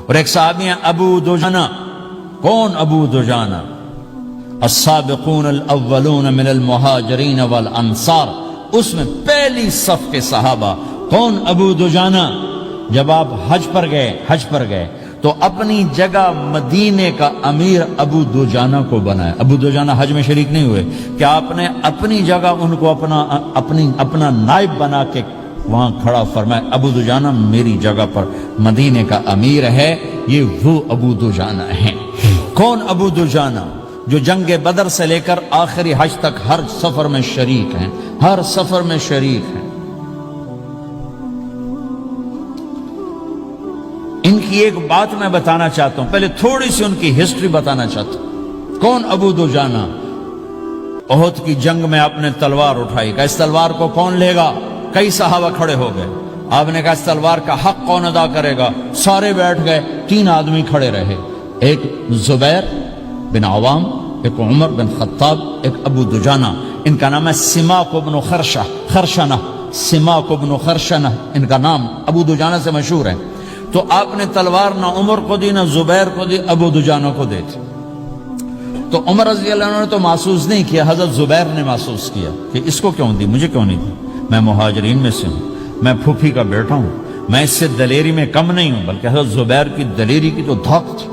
اور ایک صحابی ہیں ابو دجانہ. کون ابو دجانہ؟ السابقون الاولون من المہاجرین والانصار، اس میں پہلی صف کے صحابہ. کون ابو دجانہ؟ جب آپ حج پر گئے تو اپنی جگہ مدینے کا امیر ابو دجانہ کو بنایا. ابو دجانہ حج میں شریک نہیں ہوئے کہ آپ نے اپنی جگہ ان کو اپنا نائب بنا کے وہاں کھڑا فرمایا ابو دجانہ میری جگہ پر مدینے کا امیر ہے. یہ وہ ابو دجانہ ہیں. کون ابو دجانہ؟ جو جنگ بدر سے لے کر آخری حج تک ہر سفر میں شریک ہیں، ہر سفر میں شریک ہیں. ان کی ایک بات میں بتانا چاہتا ہوں، پہلے تھوڑی سی ان کی ہسٹری بتانا چاہتا ہوں. کون ابو دجانہ؟ احد کی جنگ میں آپ نے تلوار اٹھائی، کہا اس تلوار کو کون لے گا؟ کئی صحابہ کھڑے ہو گئے. آپ نے کہا اس تلوار کا حق کون ادا کرے گا؟ سارے بیٹھ گئے. 3 آدمی کھڑے رہے، ایک زبیر بن عوام، ایک عمر بن خطاب، ایک ابو دجانہ. ان کا نام ہے سماک بن خرشنہ. سماک بن خرشنہ ان کا نام ابو دجانہ سے مشہور ہے. تو آپ نے تلوار نہ عمر کو دی، نہ زبیر کو دی، ابو دجانہ کو دی تھی. تو عمر رضی اللہ عنہ نے تو محسوس نہیں کیا، حضرت زبیر نے محسوس کیا کہ اس کو کیوں دی، مجھے کیوں نہیں دی؟ میں مہاجرین میں سے ہوں، میں پھوپھی کا بیٹا ہوں، میں اس سے دلیری میں کم نہیں ہوں. بلکہ حضرت زبیر کی دلیری کی تو دھاک تھی،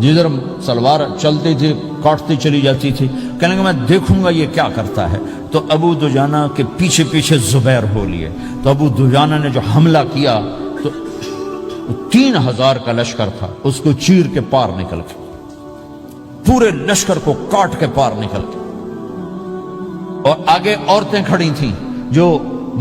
جدھر سلوار چلتی تھی کاٹتی چلی جاتی تھی. کہنے کہ میں دیکھوں گا یہ کیا کرتا ہے. تو ابو دجانہ کے پیچھے پیچھے زبیر ہو لیے. تو ابو دجانہ نے جو حملہ کیا تو 3000 کا لشکر تھا، اس کو چیر کے پار نکل کے، پورے لشکر کو کاٹ کے پار نکل کے. اور آگے عورتیں کھڑی تھیں جو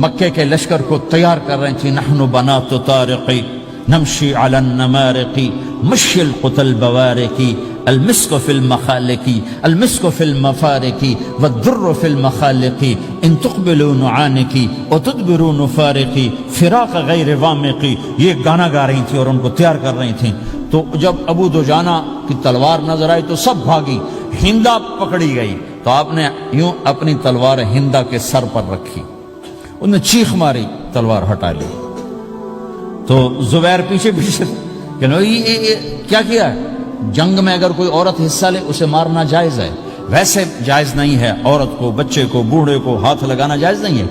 مکے کے لشکر کو تیار کر رہی تھیں. نحن بنات طارقی نمشی علی النمارقی مشی القتل بوارقی المسک فی المخالقی المسک فی المفارقی والدر فی المخالقی ان تقبلوا نعانقی وتدبروا نفارقی فراق غیر وامقی. یہ گانا گا رہی تھیں اور ان کو تیار کر رہی تھیں. تو جب ابو دجانہ کی تلوار نظر آئی تو سب بھاگی. ہندا پکڑی گئی تو آپ نے یوں اپنی تلوار ہندا کے سر پر رکھی، انہوں نے چیخ ماری، تلوار ہٹا لی. تو زبیر پیچھے پیچھے کہ یہ کیا کیا ہے؟ جنگ میں اگر کوئی عورت حصہ لے اسے مارنا جائز ہے، ویسے جائز نہیں ہے. عورت کو، بچے کو، بوڑھے کو ہاتھ لگانا جائز نہیں ہے.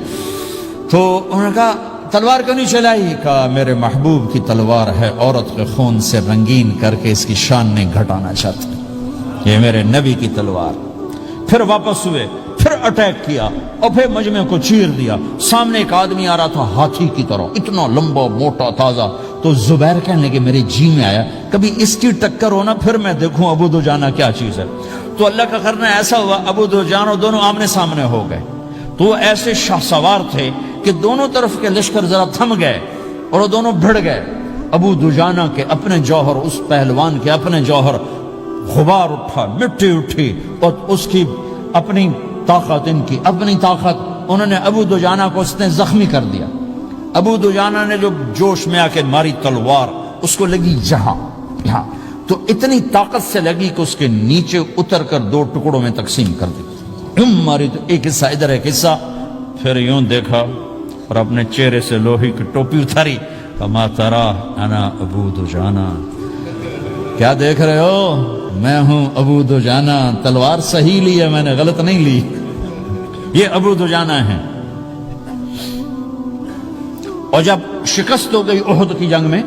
تو انہوں نے کہا تلوار کیوں نہیں چلائی؟ کہا میرے محبوب کی تلوار ہے، عورت کے خون سے رنگین کر کے اس کی شان نہیں گھٹانا چاہتا، یہ میرے نبی کی تلوار. پھر واپس ہوئے، پھر اٹیک کیا اور پھر مجمع کو چیر دیا. سامنے ایک آدمی آ رہا تھا ہاتھی کی طرح، اتنا لمبا موٹا تازہ. تو زبیر کہنے لگے میرے جی میں آیا کبھی اس کی ٹکر ہونا پھر میں دیکھوں ابو دجانہ کیا چیز ہے. تو اللہ کا کرنا ایسا ہوا ابو دجانہ دونوں آمنے سامنے ہو گئے. تو وہ ایسے شاہ سوار تھے کہ دونوں طرف کے لشکر ذرا تھم گئے اور وہ دونوں بھڑ گئے. ابو دجانہ کے اپنے جوہر، اس پہلوان کے اپنے جوہر، غبار اٹھا، مٹی اٹھی، اور اس کی اپنی طاقت، ان کی اپنی طاقت. انہوں نے ابو دجانہ کو اس نے زخمی کر دیا. ابو دجانہ نے جو جوش میں آ کے ماری تلوار، اس کو لگی یہاں، تو اتنی طاقت سے لگی کہ اس کے نیچے اتر کر 2 ٹکڑوں میں تقسیم کر دی. ماری تو ایک حصہ ادھر، ایک حصہ. پھر یوں دیکھا اور اپنے چہرے سے لوہے کی ٹوپی اتاری. کما ترا انا ابو دجانہ، کیا دیکھ رہے ہو؟ میں ہوں ابو دجانہ. تلوار صحیح لی ہے میں نے، غلط نہیں لی. یہ ابو دجانہ ہیں. اور جب شکست ہو گئی احد کی جنگ میں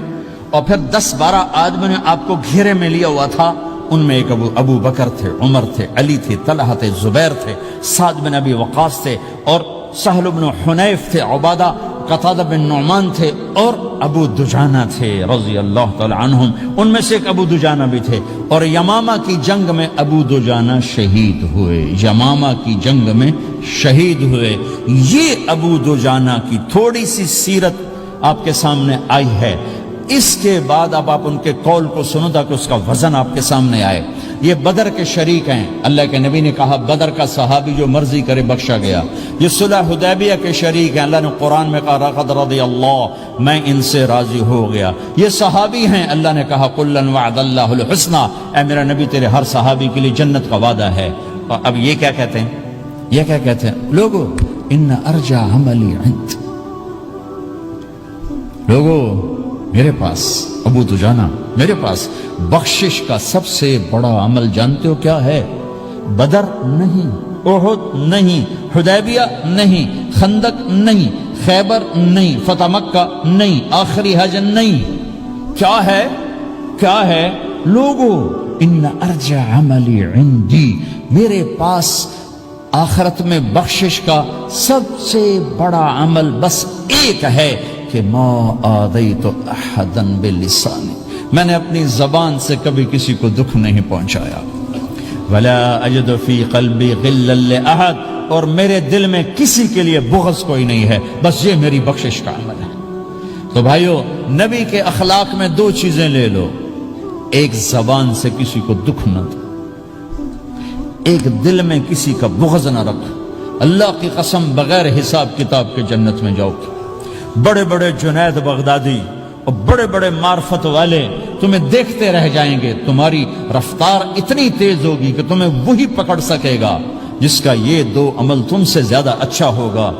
اور پھر 10-12 آدمی نے آپ کو گھیرے میں لیا ہوا تھا، ان میں ایک ابو بکر تھے، عمر تھے، علی تھے، طلحہ تھے، زبیر تھے، سعد بن ابی وقاص تھے، اور سہل بن حنیف تھے، عبادہ قتادہ بن نعمان تھے، اور ابو دجانہ تھے رضی اللہ تعالی عنہم. ان میں سے ایک ابو دجانہ بھی تھے. اور یمامہ کی جنگ میں ابو دجانہ شہید ہوئے. یمامہ کی جنگ میں شہید ہوئے. یہ ابو دجانہ کی تھوڑی سی سیرت آپ کے سامنے آئی ہے. اس کے بعد اب آپ ان کے قول کو سنو تاکہ اس کا وزن آپ کے سامنے آئے. یہ بدر کے شریک ہیں. اللہ کے نبی نے کہا بدر کا صحابی جو مرضی کرے بخشا گیا. یہ صلح حدیبیہ کے شریک ہیں. اللہ نے قرآن میں کہا لقد رضی اللہ، میں ان سے راضی ہو گیا. یہ صحابی ہیں. اللہ نے کہا کلا وعد اللہ الحسنى، اے میرا نبی تیرے ہر صحابی کے لیے جنت کا وعدہ ہے. اور اب یہ کیا کہتے ہیں؟ یہ کیا کہتے ہیں لوگو؟ ان ارجع عملی عند، لوگو میرے پاس ابو دجانہ میرے پاس بخشش کا سب سے بڑا عمل جانتے ہو کیا ہے؟ بدر نہیں، احد نہیں، حدیبیہ نہیں، خندق نہیں، خیبر نہیں، فتح مکہ نہیں، آخری حج نہیں. کیا ہے؟ کیا ہے؟ لوگوں ان ارجع عملی عندی، میرے پاس آخرت میں بخشش کا سب سے بڑا عمل بس ایک ہے کہ ما آذیت احدا بلسانی، میں نے اپنی زبان سے کبھی کسی کو دکھ نہیں پہنچایا. ولا اجد فی قلبی غلا لاحد، اور میرے دل میں کسی کے لیے بغض کوئی نہیں ہے، بس یہ میری بخشش کا عمل ہے. تو بھائیو، نبی کے اخلاق میں دو چیزیں لے لو، ایک زبان سے کسی کو دکھ نہ دو، ایک دل میں کسی کا بغض نہ رکھ. اللہ کی قسم بغیر حساب کتاب کے جنت میں جاؤ. بڑے بڑے جنید بغدادی اور بڑے بڑے معرفت والے تمہیں دیکھتے رہ جائیں گے، تمہاری رفتار اتنی تیز ہوگی کہ تمہیں وہی پکڑ سکے گا جس کا یہ دو عمل تم سے زیادہ اچھا ہوگا.